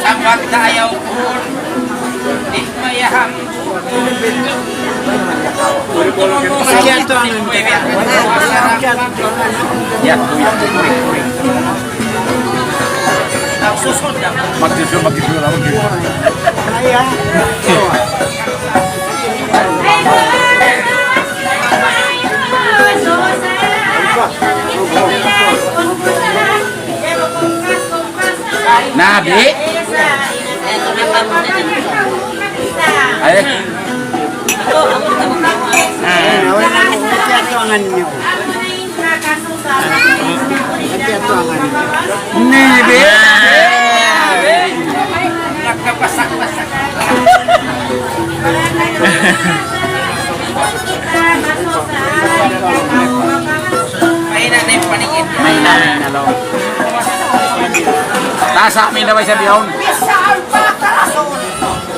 Sambat tayo pun di mayaham. Ya, susun dah. Magsusun lagi. Ayah. Nabi. Ayo. Nabi. Nakapasak-pasak. Mainan na yung paningin. Mainan. Hello. Tasa amin na ba siya biyahon? Bisaan pa karason!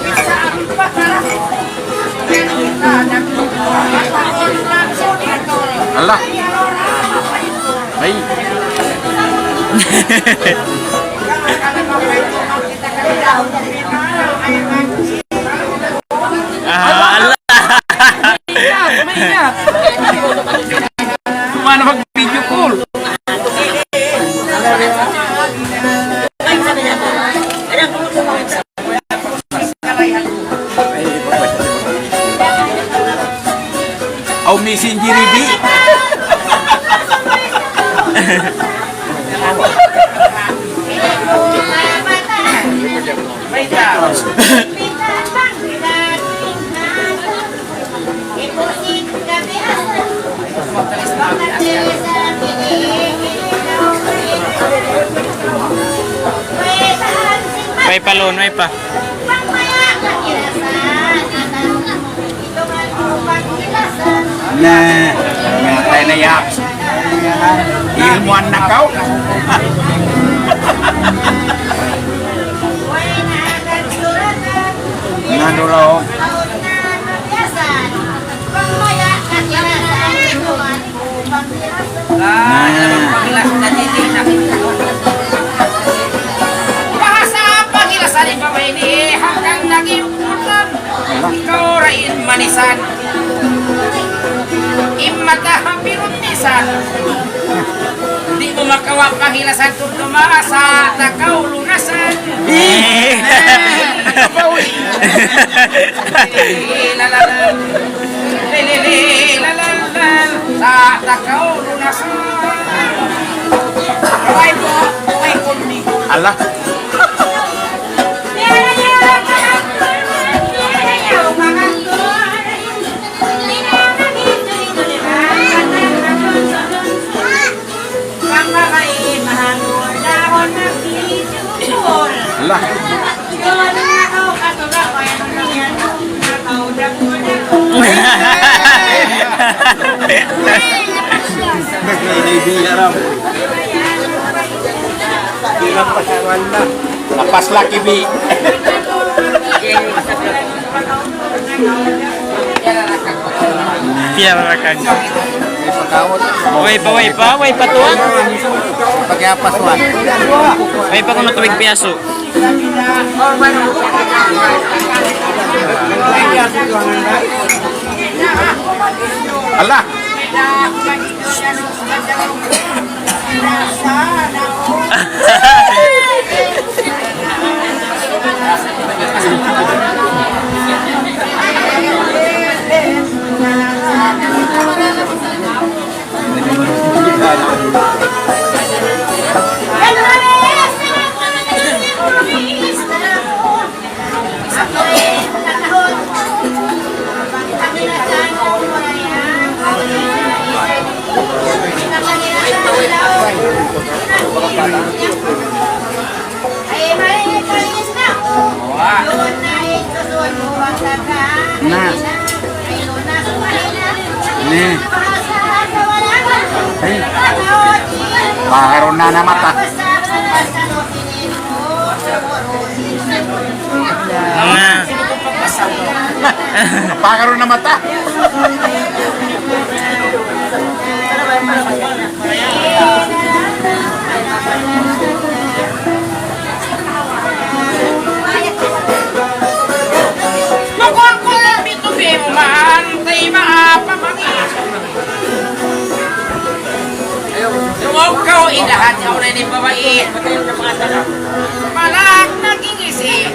Bisaan pa karason! Allah! Ay! Allah! Maingat! Kumana mag-video call? Au messenger ribi. May palon, may pa. Nah, ngatai na yak. Ilmuwan na kau. Ngano raw? Bahasa pangilasan ni Bapak ini hanggang naging ulan. Kau rain manisan. Imata hampirun nisan. Di mo makawa pangilasan tutuma sa takaw lunasan. Sa takaw lunasan. Ay kundi. Allah. Allah. Lepas lagi bi. Biar rakan. Wai pa tuan. Pakai apa tuan? Wai pa kono tubig piaso. Allah. Nah, nih, Paharuna na mata. Nah, Paharuna mata. Umukaw ilahat ka ulit ni babae. Malak naging isi.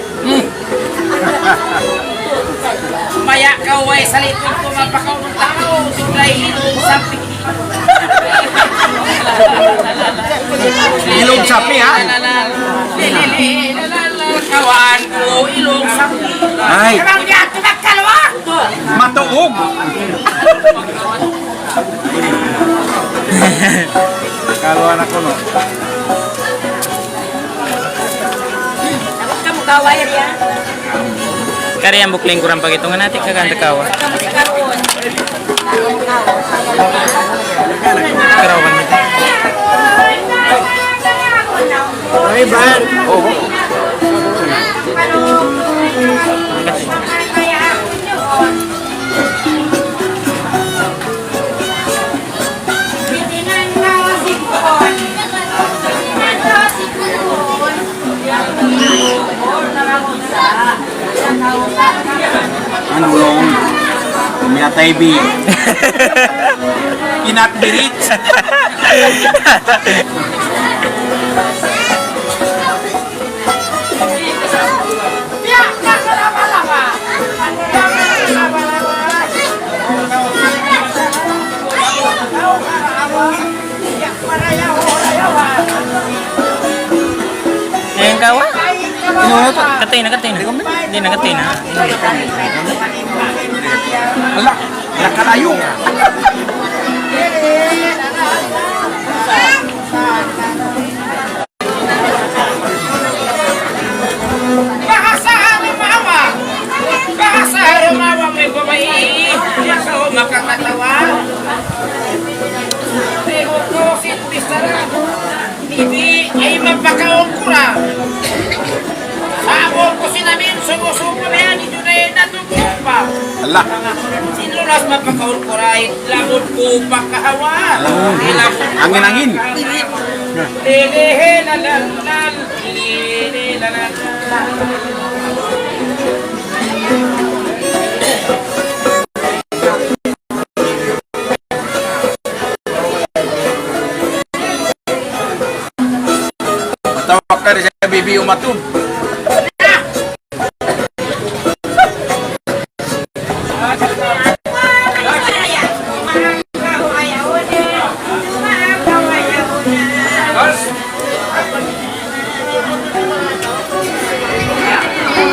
Maya kaway sa litong kumapakaw ng tao. Sulay ilong sapi. Ilong sapi ha? Kawan ko ilong sapi. Ay. Karang yan, tumakalawa. Matuog. Kaluan ako no. Kamu kaway ya? Kari ang bukling kurang pagitungan natin kaganda kawa. Karawan nito. Ay, Brian. Oh. Ano long? Kumiatay bi. Cannot be reached. Ayan kawa? Katay na. Hindi na katay na. Ala, nakalayo. Bahasa rumawa. Bahasa rumawa may babae. Diya ka ho makakatawa. Pero ko sintisara. Hindi ay mapakaong kura. Sabon ko sinamin sumusuko na yan. Ito na yun natugong pa. Ala. Sinulas mapakaon kura. Lamod ko pakahawa. Angin-angin. Lelehe lalalal. Lelehe lalalal. Matawag ka rin sa bibi umatub.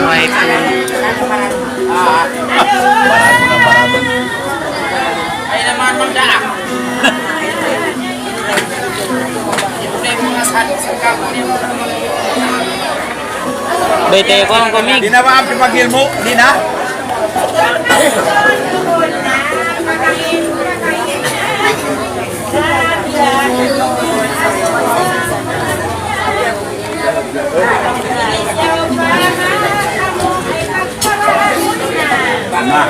May Ay naman magdaak. Ito yung mga sa kapon yung Bete ko ang kumig. Di na ba ang pipagil mo? Di na? Tama.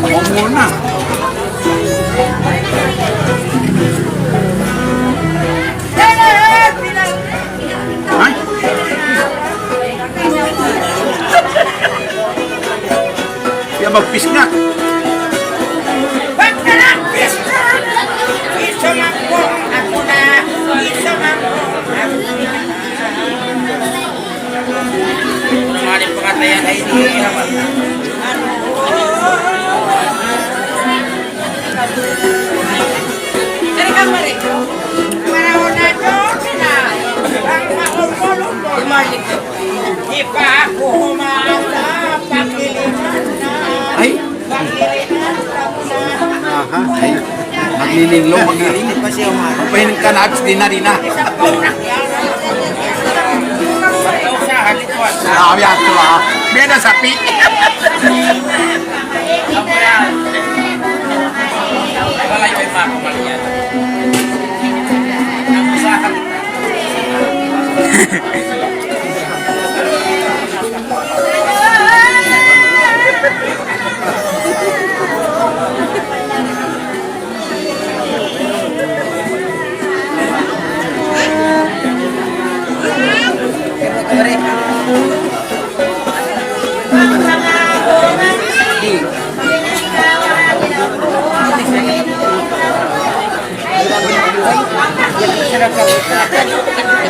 Huwag muna. Ay? Kaya magpisnak. Ba't ka lang, Kristo? Iso man po ako na. Iso man po ako na. Maling pangatayan ay hindi haman. Dari kamari. Maraw na doon na. Ang maulmulong mo. Di pa ako humasa. Pagkiliman na. Ay? Pagkiliman na. Aha. Ay. Maglilinglo, maglilinglo pa siya. Pahinig ka na, di na rin na. Sabi ako ha. Beda sapi. Wala yung iba ko maliyan. Ang usahan.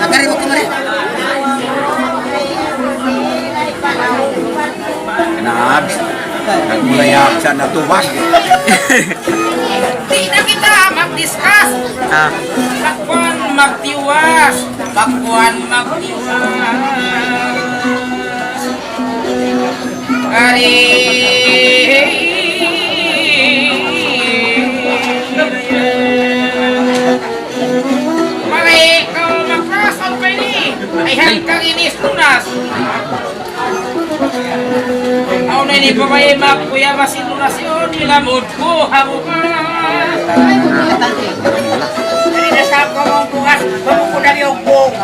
Nagari mo kumari. Nabs. Nagmulayap siya na tuwag. Di na kita mag-discuss. Ah, Bakwan magtiwas. Bakwan magtiwas. Mari kau magkasal ka ni. Ay kang inis tunas. Ako na ni babae magkuya masinunas yun. Nilamod ko habukan. Dari nasab ko mong bukas. Bago na yung bong.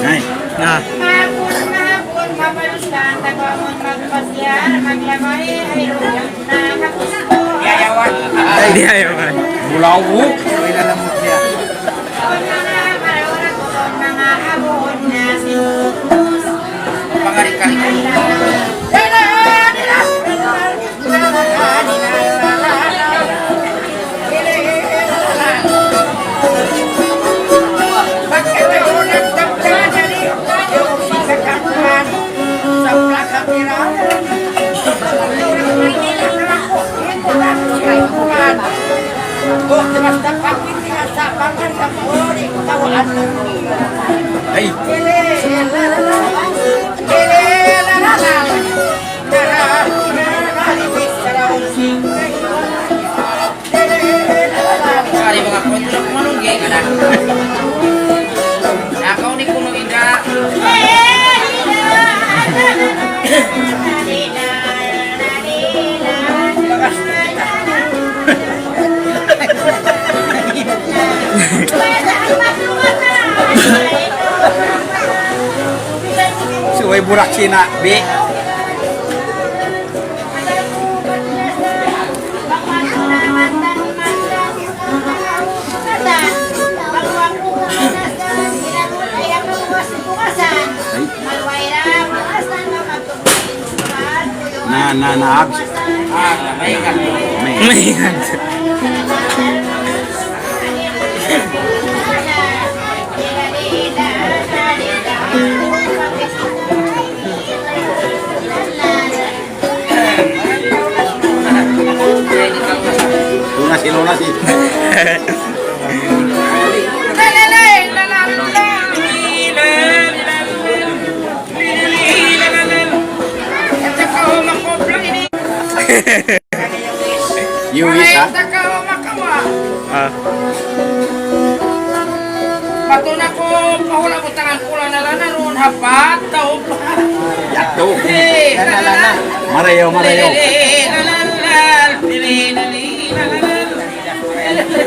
Ay. ah. Mahapon, mabalusan, tagawon, magpasyal, maglamay, ay nakapusto. Yayawan. Hindi ayaw ka. Bulawo. Ay nalamot niya. Mga kalawara ko, mga habon na sinubos. Pangari-kari. Ay. Kali mga kwento na kumanunggay ka na. Nakaw ni Kuno Indra. Suway burak sina, Bi. Abs. Ah, may ka. May Lunas sih. Yuwis ha? ah. Patuna ko, mahula ko tangan pula na lana ron, hapat, tao pa. Yato. Eh, Marayaw.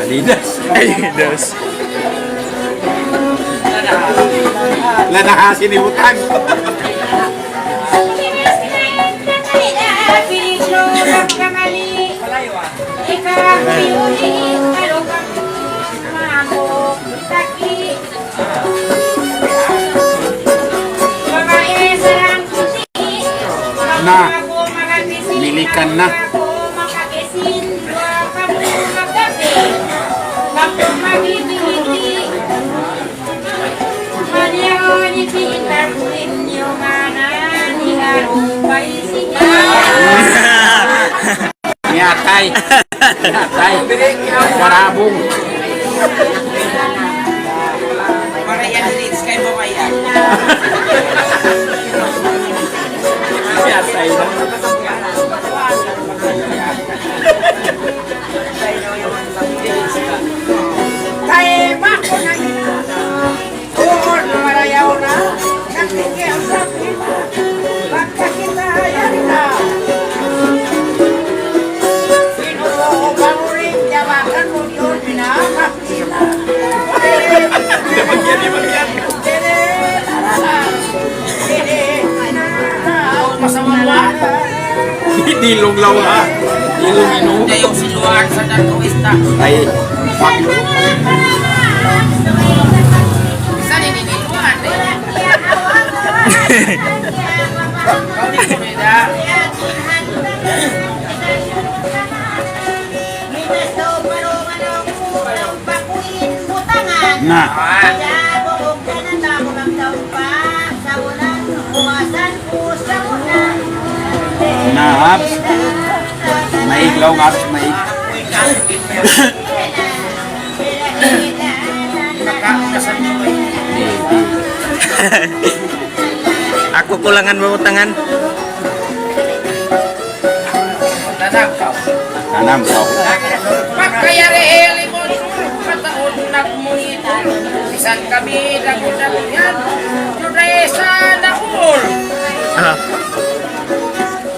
Adidas. Adidas. Lanahasin ni Utang. Na, milikan na. Nyatay. Warabong. Para yan din, kay babayan. Nyatay na. Kay bako na ina, tuon marayaw na, nagtigil sa kita, pagkakita yan na. Sinuko banguring jawakan mo yun, pinakakita. Di bagyan. Dilong law ha. Dilong ino. Yung siluan sa Darkoista. Ay, Saan ininiluan? Kau di kumida. na. Nahap. Maiglaw nga, maig. Aku kulangan mautangan. Nanakaw. Tanam kau. Pagkayari elimon kataon nagmunit. Isan kami dago-dago yan. Judesa naul.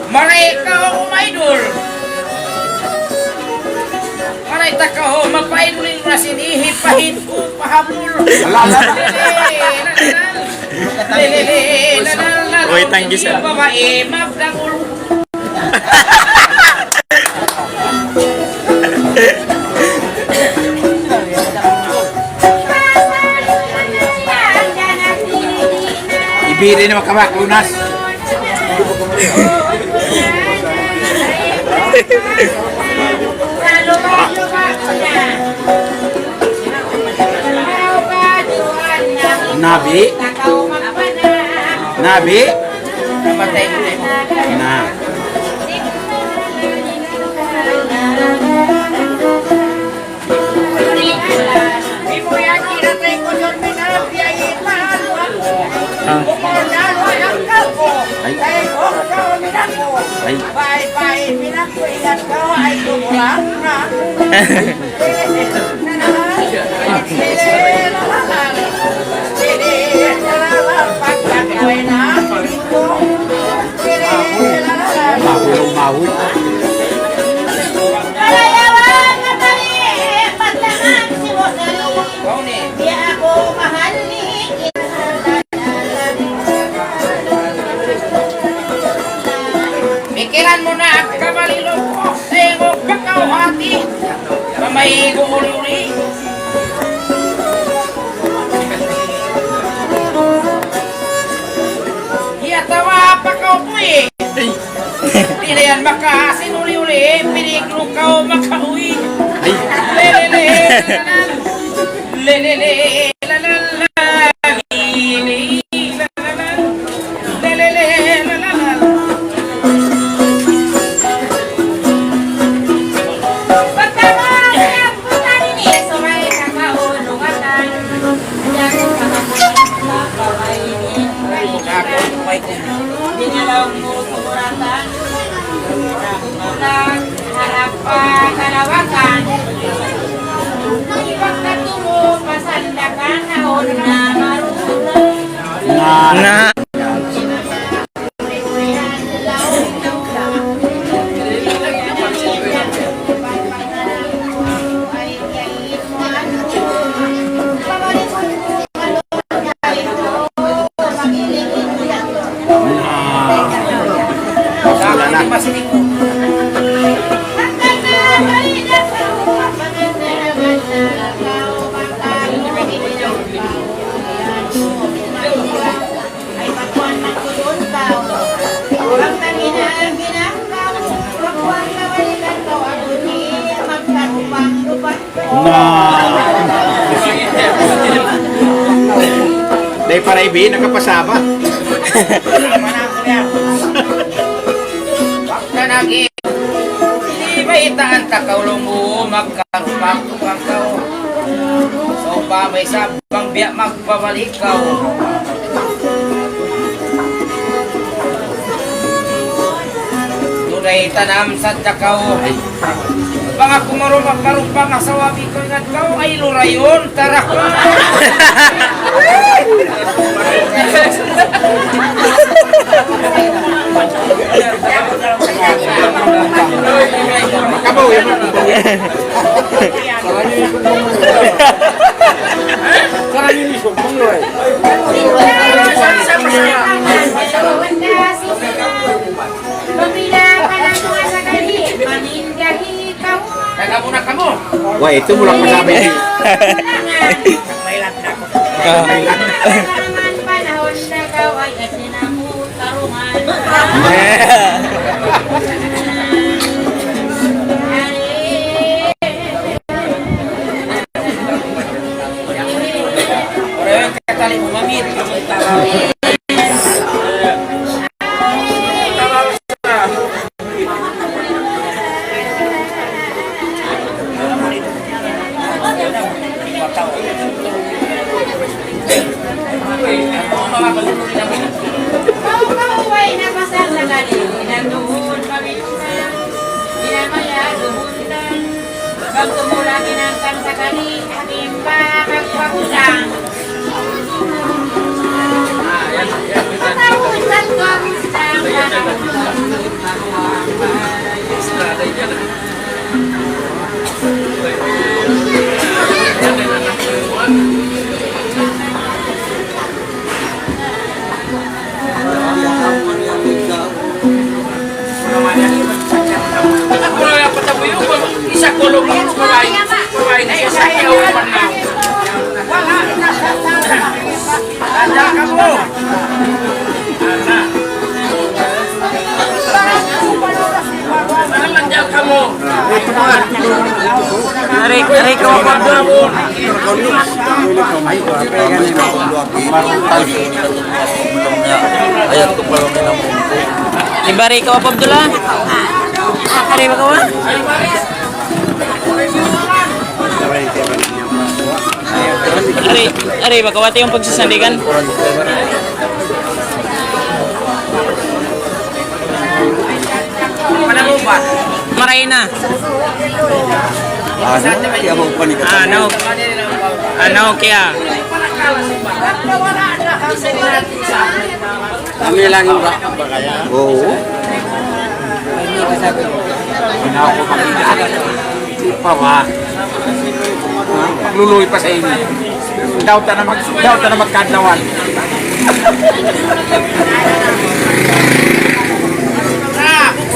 Maray ka o umaidol. Maray ta ka o magpaidulin na sinihipahin ko pahabol. Uy, tanggi siya. Babae magdagol. Ibiri na makabak, lunas. Nabi. Nabi. Namatay mo na. Na. Ibu yang kira tengok jon minat biayin mahal. Ay. Tengok kau minat ko. Ay. Bye-bye minat ko ingat kau ay kumurang na. Mahuy, mahuy. Kau ni. Pikiran mo na kabalilo ko. Tengok ka kau hati. Pamahigo uli-uli. Iya tawa pa kau puwi. Pilihan makasin uli-uli. Piligro kau makauwi. Ay. Lelele, lelele, lalala, lili, lalala, lelele, lalala. Na. Dahil para ibi, nakapasaba. Kanagi, di ba itaan takaulong mo magkarupak tukang kau? So pa may sabang biyak magpabalik kau. Tunay tanam sa takaw. Bang ako marumang sa wabi ko ingat kau ay lurayon tarak. Makabaw yun. Pamilya ka ng Wah, itu mulak masabi. Panahon na kaway at sinamutarungan. Orang kaya tali mo mamit. Kaway na pasasagali, inatuhon pamilungan, inamaya gumundan, pagtumula kinangkan sakali, aking pakagpagusang. Patawisan ko ang isang Isa kulong mo, kumain na isa yaw man na. Wala na sa tanda ka mo. Nalandiyan ka mo. Aray ko pa doon. Ayat ko pala na mo. Ibari ka pa Abdullah. Aray ba ka wa? Aray ba ka wa yung pagsasandigan? Panalubat. Maray na. Kaya mo pa ni Ano kaya? Kami lang yung ba kaya? Oo. Ako pa ba? Pagluluy pa sa inyo. Daw ta na magkadlawan.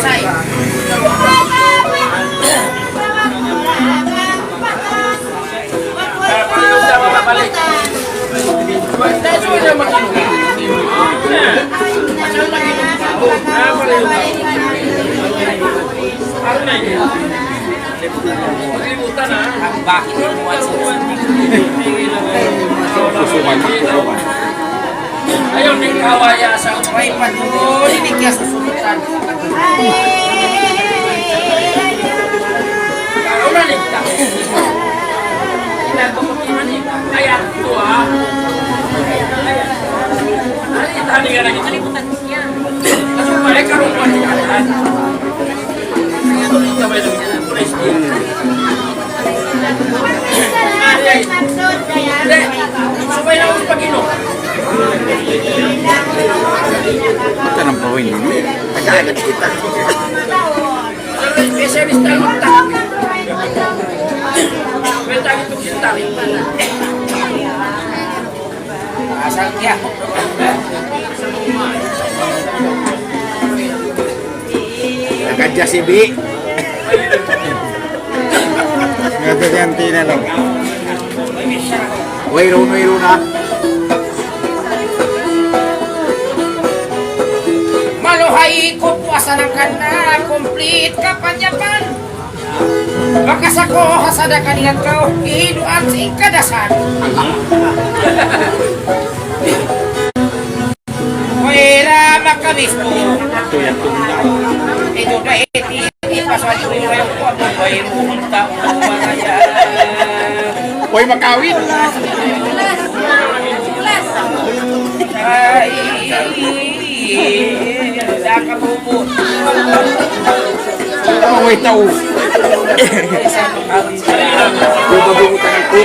Say. Bakit mo ayaw ning kawaya sa may patuloy ni kaya susunutan. Wala ning ta. Ina ko ni ayat ko ha. Ay tani nga lagi kalimutan siya. Kasi pare karon ko ni kan. Sabay dito pulis din. Sabay na ako pag-inom. Ito nang pawin. Nag-agad kita. Specialist tayo magtang. May tayo itong sintari. Asal kaya. Nagkadya si Bi. Nagkaganti na lang. Wayro na. Maluhay ko puasa ng kana, complete ka panyapan. Bakas ako hasada kanihan kau, ihiduan sa ikadasan. Pwera makabis mo. Ito na ipaswad ko yung ko, may rumunta ko maraya. Hoy makawin. Ay, nakabubo. Hoy tao. Hoy babutan ko.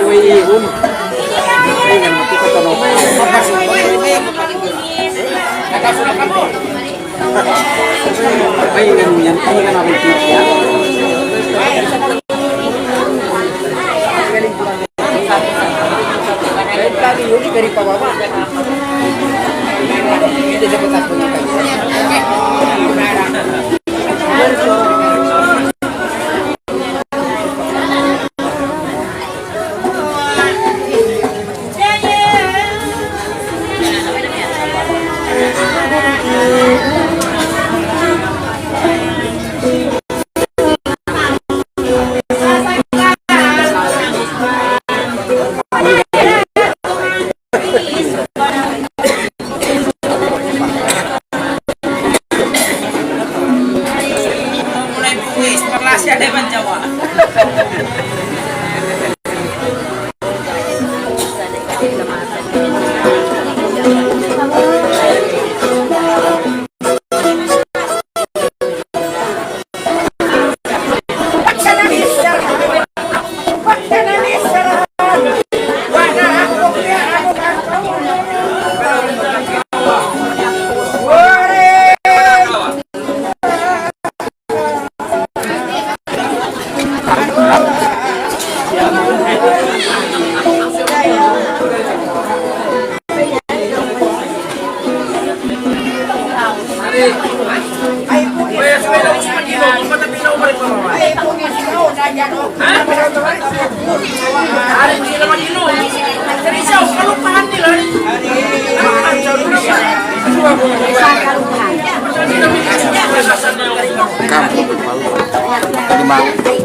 Hoy ihon. Hoy gan matutano. Nakasulat ka mo. Ay ganun yan. Ay gan namin tiyan. Lagi yun dari pababa. Hindi sa batas po niya. Siya naman Jawa.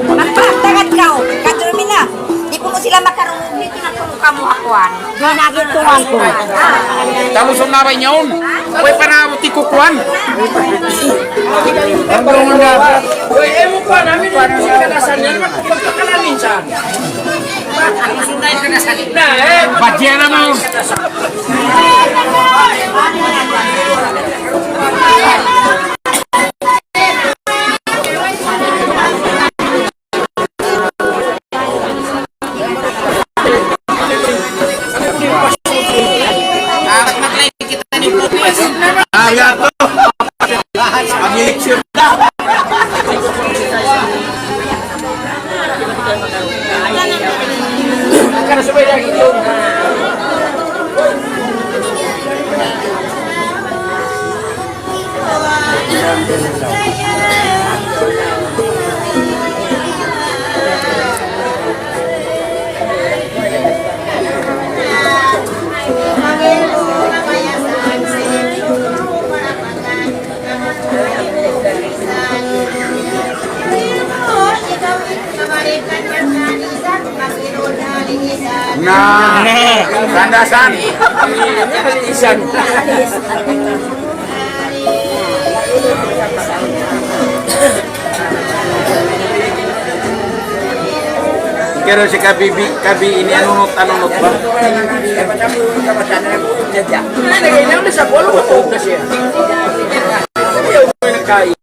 Magpaktagat kau, kadrumi na. Di ko mo sila makarunong dito na kung kamuhakuan. Ginagituan ko. Kalau sumabay nyaon, kowe para tikukuan. Uy, mo pa namin yung kanasan yan. Magpagkakalamin siya. Ang sunay kanasan. Badya na mo. Arigato. Pag-eleksyon na. Karena supaya gitu. Nah, landasan. Isan. Kira si Kabi ini anunot ba? Nagay na sa bolo ko na siya. Ayaw mo nagkain.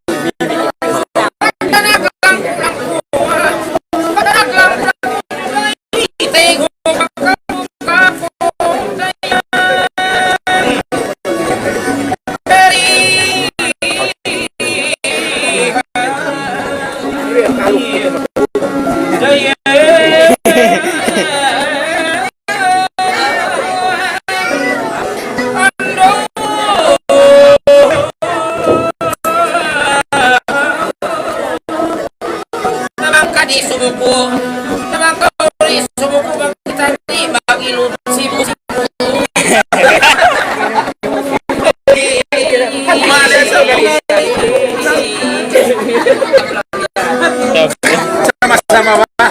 Sumuko naman ko rin sumuko magkitati mag-ilot si Sama-sama ba?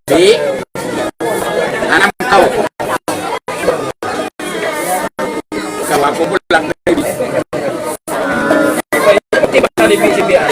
Di nanam kau kalau aku pulang tiba di PCBA.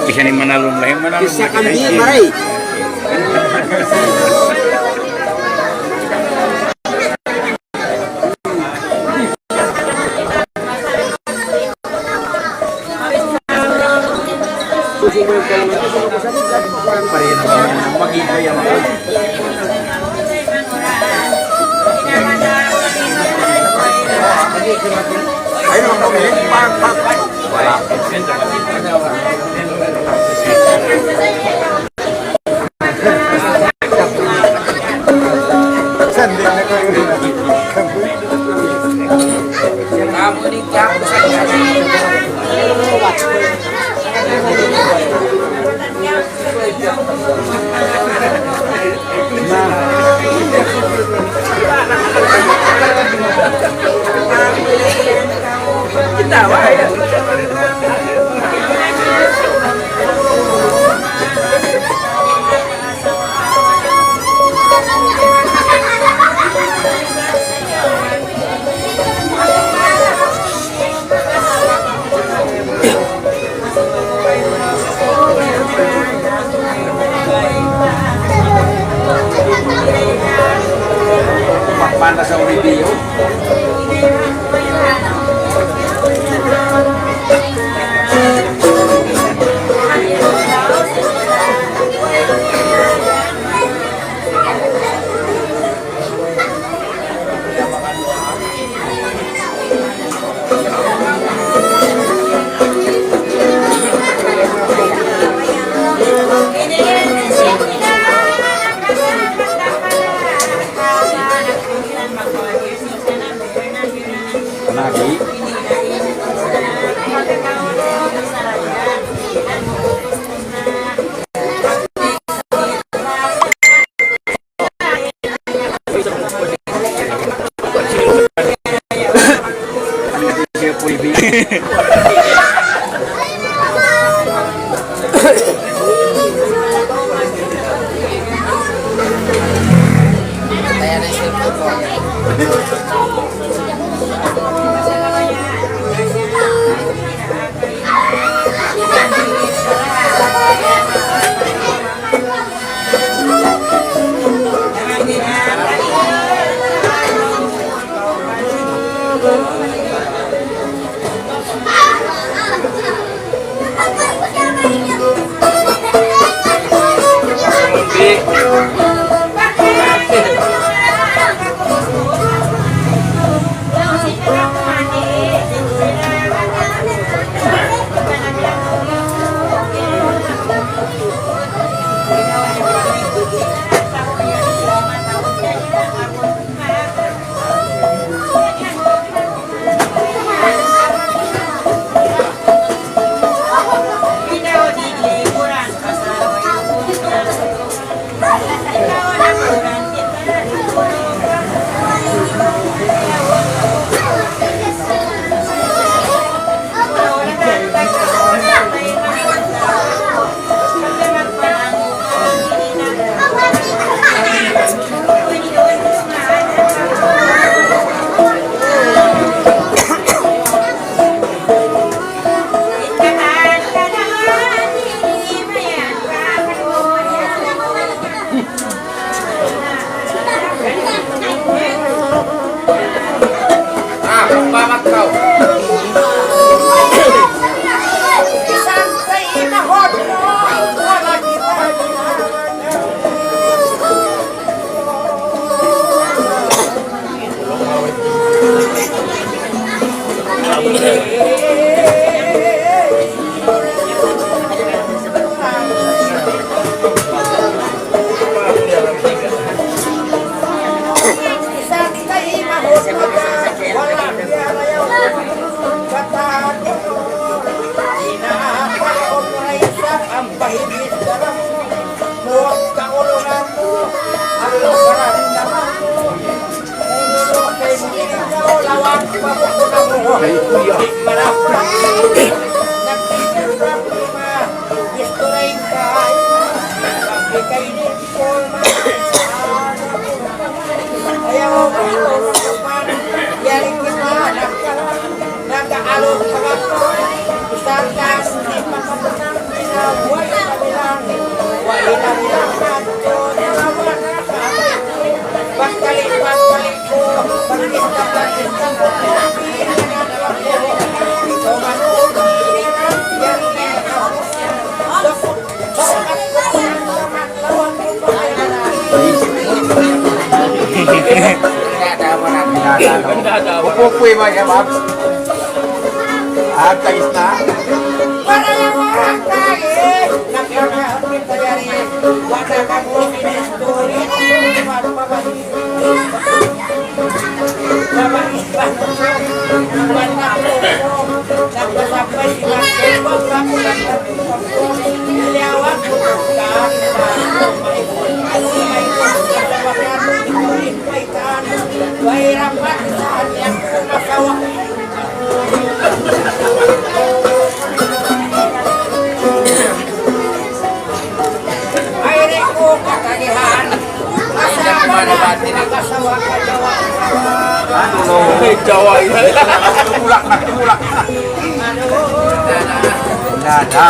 Bisa nih manalum lah, manalum. Bisa kan di marai. Kamu ini kamu kita ya. Panas sa video. Upo ba siya, Bob? At tagis na? Para yung mga kaya, nakakahapin tayo rin. Wala kang uminis, tuloy, ano pa ba? Tinagasawa ka, Jawa. Jawa ini. Tulak na, tulak na. Nada.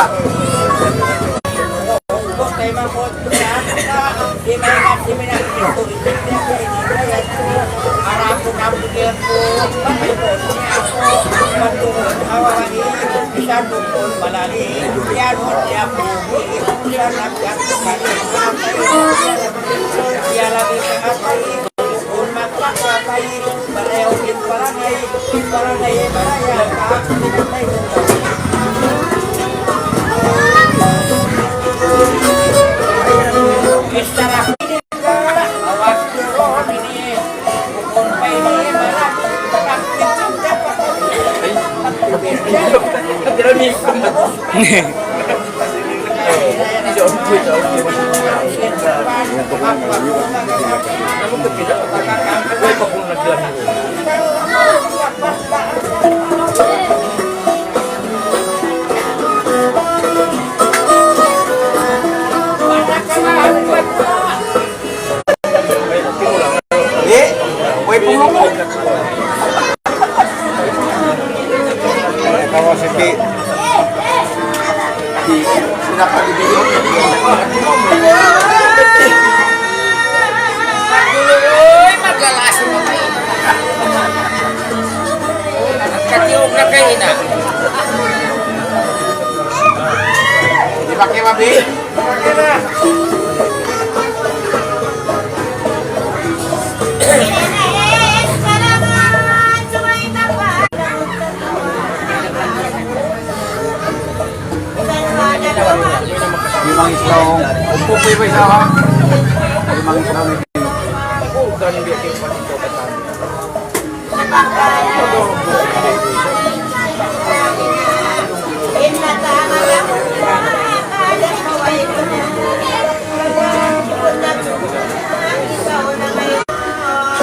Uy, magalas mo kayo. Nagkatiwag na kayo na. Di ba kayo mabi? Limang islaw. Pupoy ba isa ha? Limang islaw.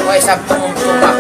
Huwag sabtong tumak.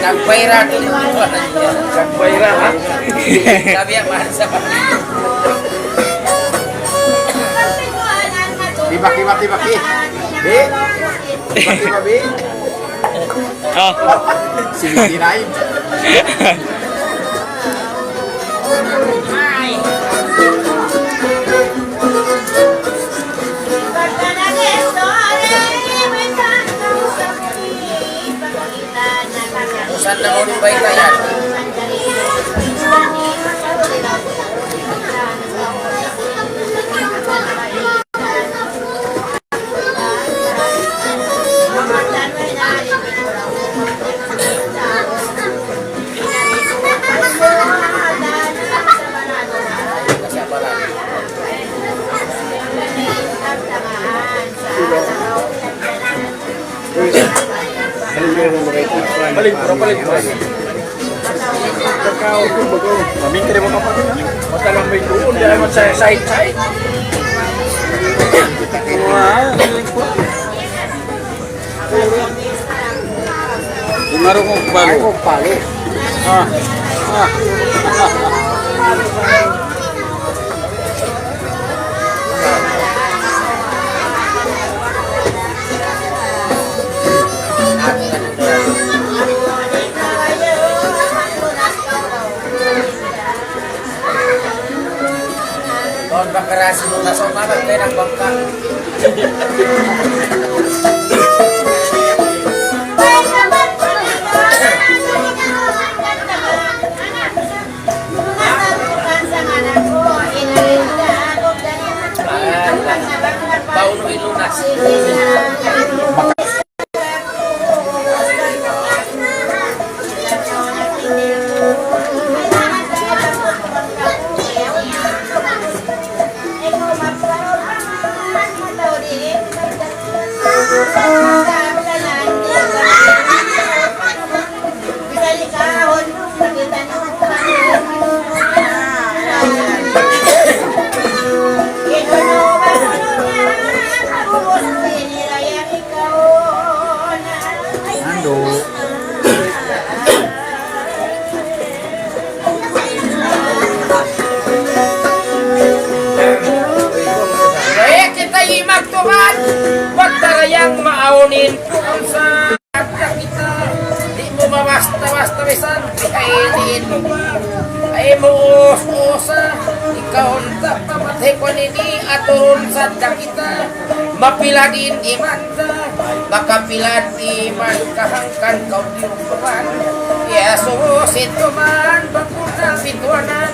Nagbayra tuh. Nagbayra ha? Sabi ang mahal sa pamilya. Baki, baki, baki. Bi? Baki ba, Bi? Oh. 79. Saan na mo ba yan? Balik, balik. Kakao, bago. Maming ka rin mo kapatid ha? Matalang may tuon, dahil mo sa side-side. Wow, Marunong kong palo. Marunong palo. Doon bakarasi mo na sa umagat kayo ng bangka. Pauno ilunas. Magtukan, pagtarayang maaunin kung sa kita. Di mo mabasta-basta bisan, kainin mo ba? Ay mo us-usa, ikaw na pamatay ko nini aturun sa kita. Mapiladin imanda, makapilad iman kahangkan kau diukuran. Ya susit kuman, bakuna bituanan.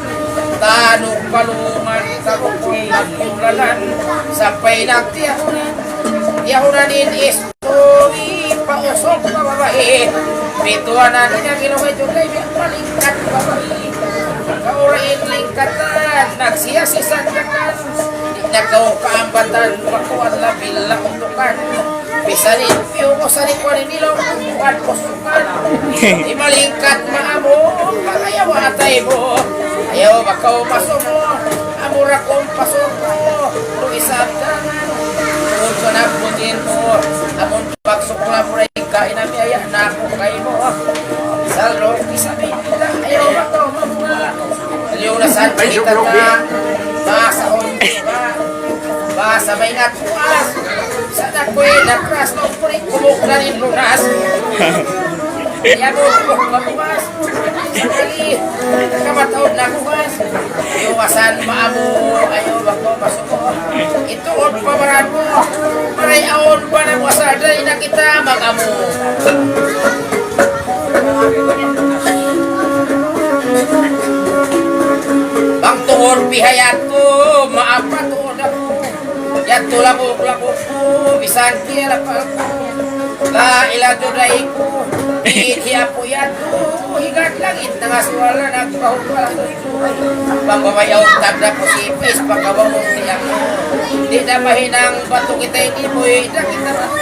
Tanong palungan, tarukong nagmulalan. Sampai nagtiyahunan, tiyahunanin isturi, pausok na babae. Bituanan niya ginawa ito kay malingkat babae. Kaurain lingkatan, nagsiyasisan kakan. Nagkaw kaambatan, makuan labil na utukan. Bisanin, piyo ko sa likuan nilaw, kuwan pusukan. Di malingkat maamo, pagayaw atay mo. Ayaw bakaw masumo, amura kong pasumo. Luisap dangan, tungod ko nagputin mo. Amon pagsukla mo rin, kainamiyaya na ako kay mo. Salong isabi nila, ayaw bakaw mamunga. Liunasan kita na, masahon ba? Basa may natuas, sana ko'y nakras, no ko'y kumuklan in lunas. Kaya mo kung mabukas, sakali, kamataon na bukas. Iwasan maamo, ayaw bako masuko. Ituon pamaran mo, maray aon pa ng wasaday na kita mag-amo. Bang tuhon pihayat ko, maapatuon ako. Yato labok-labok ko, bisan kilapal ko. La iladuday ko, iithiya po yato. Higat langit na aswala, nagpahupala ko ito. Pambabayaw tabda ko sipis, pagkawamong niya ko. Di na mahinang bato kita hindi mo, ida kita bato.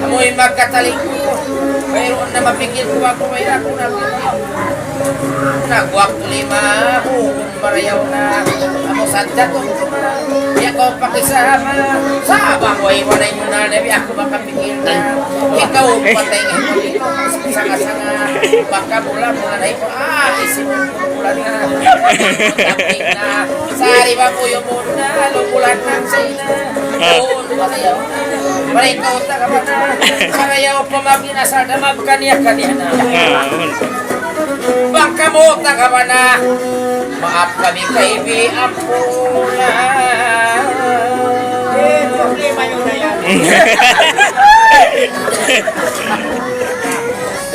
Amoy magkataling ko, mayroon na mapigil ko ako, may ako nagpapil. Nagwak ko lima, kung marayaw na. Amo sadya ko kuma, di ako pakisama. Sabang waiwanay mo na, nabi ako makapigil na. Ikaw patay nga mo, ikaw sanga-sanga. Baka mula-mula na ikaw, isip mo mula nga. Kapit na, sari ba po yung muna, lumulan ng sayna. Doon marayaw na, maray ikaw ka ba na. Marayaw pa maginasada, magkaniya-kaniya na. Baka mo ka ba na, maap kami kaibi ang pula. Problema yun na yan.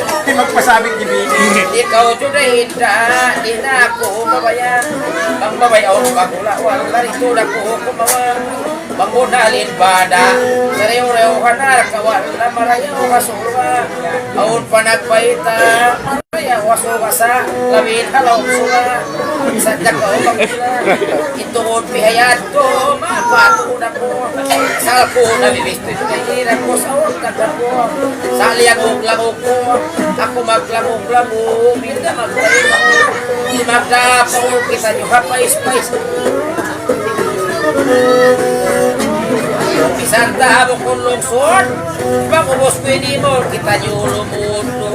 Hindi magpasabing ibigin. Ikaw juda hinda, di na ako mabayan. Ang mabayaw pagulawang, larito na ko kumawang. Mamunalin bada, sariw-rew ka na, kawan na marayaw kasulwa. Aun pa nagpaita, marayaw wasuwa sa labin halaw suwa. Sadya ka o pagkila, ituon pihayat ko, mapato na ko. Sal ko na bibisto yung kahiran ko sa orkada ko. Saliagog-lagog ko, ako maglamog-lamog, hindi magpalit ako. Magdapaw kita nyo, hapais-pais. Bisan tahabo kong lungsod, pag-ubos ko hindi mo, kita nyo lumundo.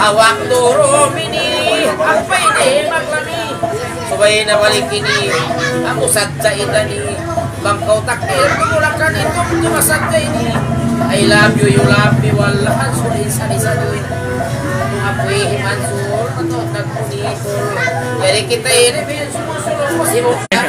Hawak duro mini, ang pwede maglami. Subay na walikini, ang usad sa idani. Bangkaw takir, pagulakan itong tumasad ka ini. I love you love me, walahan sulit sani-sani. Apoy himansur, ato nagpunitol. Yari kita ini, bin sumusunod mo si Mukha.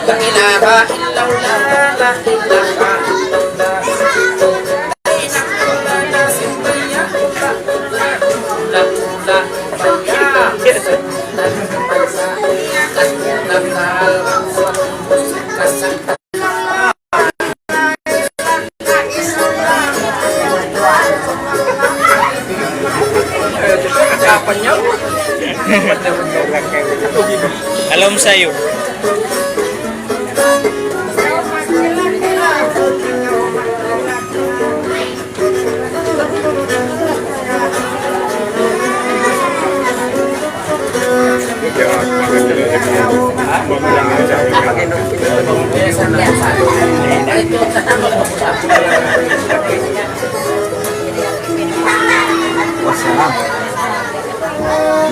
La ilaha illallah, la ilaha illallah. La ilaha illallah, simbaya, la Alam sa'yo.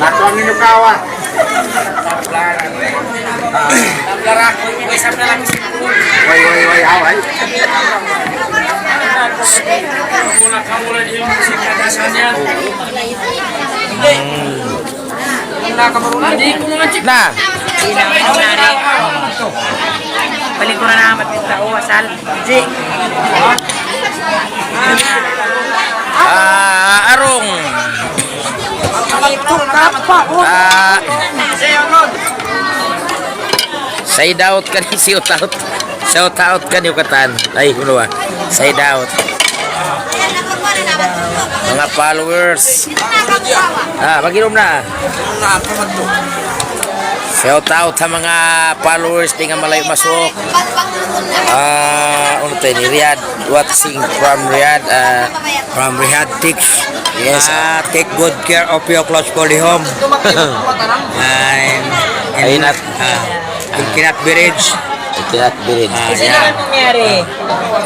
Natuan ninyo kawa. Way, away. Na. Balik ko na naman yung tao, asal. Ji. Arong. Side out kan shout out. Shout out kan yung katan. Ay, ano ba? Side out. Mga followers. Maginom na. Shout out sa mga followers di nga malayo masok. Ano tayo ni Riyadh watching from Riyadh. From Riyadh Tix. Yes. Take good care of your close body home. Ayun at In Kinat Village. Ikinat Birid. Yeah. Nangyari.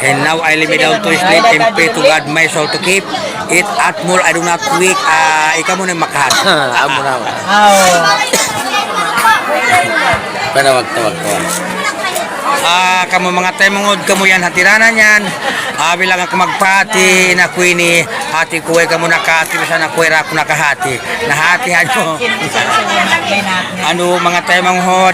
And now I lay me down to sleep and pray to God my soul to keep it at more. I do not weak. Ikaw mo na makahat. Amo na. Panawag tawag. Kamu mga temungod kamu yan hatiranan yan. Bilang ako magpati na kuini hati kuwe kamu nakati sa nakuwera ako nakahati. Nahatihan mo. Ano mga temungod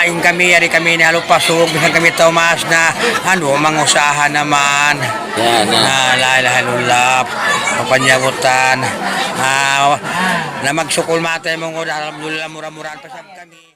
in kami yari kami ni halupasog bisan kami Tomas na ano mangusahan naman. Yan na. La ilaha illallah papanyagutan na magsukul mata mongod alhamdulillah murah-murahan pa sa kami.